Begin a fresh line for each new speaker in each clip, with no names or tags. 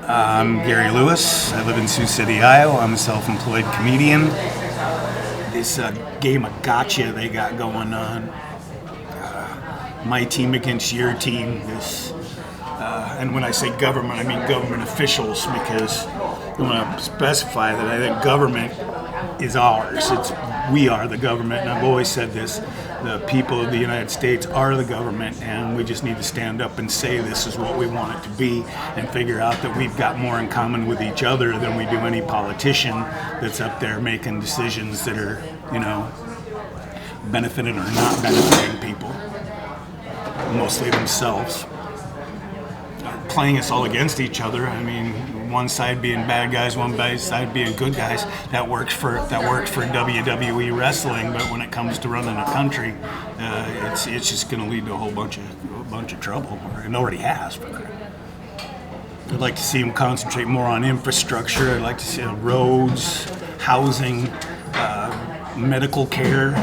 I'm Garie Lewis. I live in Sioux City, Iowa. I'm a self-employed comedian. This game of gotcha they got going on, my team against your team, and when I say government, I mean government officials, because I want to specify that I think government is ours. We are the government, and I've always said this. The people of the United States are the government, and we just need to stand up and say this is what we want it to be, and figure out that we've got more in common with each other than we do any politician that's up there making decisions that are, benefiting or not benefiting people, mostly themselves. Playing us all against each other. I mean, one side being bad guys, one side being good guys. That works for WWE wrestling, but when it comes to running a country, it's just going to lead to a whole bunch of trouble. It already has. I'd like to see them concentrate more on infrastructure. I'd like to see roads, housing, medical care,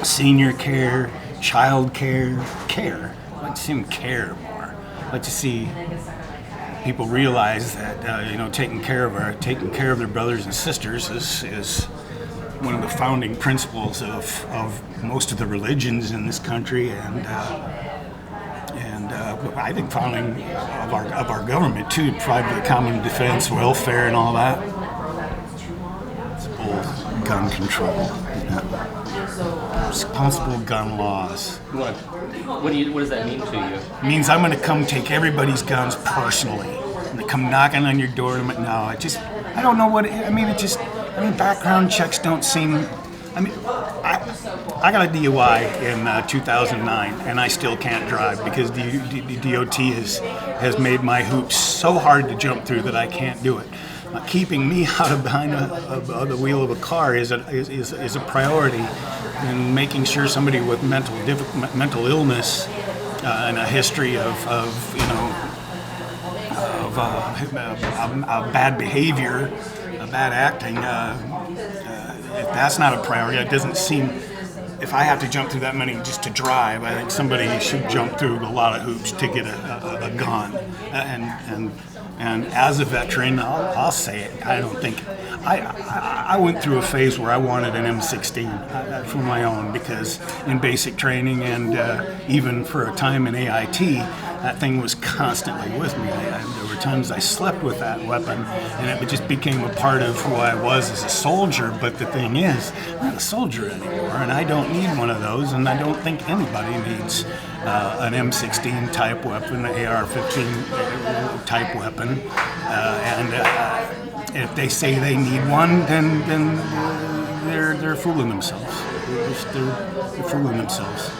senior care, child care. I'd like to see them care more. I'd like to see people realize that taking care of their brothers and sisters is one of the founding principles of most of the religions in this country, and I think founding of our government too, to provide the common defense, welfare, and all that. It's old gun control, responsible gun laws.
What does that mean to you?
It means I'm going to come take everybody's guns personally. I'm going to come knocking on your door. No, I don't know what. Background checks don't seem. I got a DUI in 2009, and I still can't drive because the DOT has made my hoops so hard to jump through that I can't do it. Keeping me out of behind the wheel of a car is a priority, and making sure somebody with mental illness and a history of bad behavior, bad acting. If that's not a priority, it doesn't seem. If I have to jump through that many just to drive, I think somebody should jump through a lot of hoops to get a gun. And as a veteran, I'll say it. I don't think I went through a phase where I wanted an M16 for my own, because in basic training and even for a time in AIT, that thing was constantly with me. There were times I slept with that weapon, and it just became a part of who I was as a soldier. But the thing is, I'm not a soldier anymore, and I don't need one of those, and I don't think anybody needs an M16 type weapon, an AR-15 type weapon. If they say they need one, then they're fooling themselves. They're fooling themselves.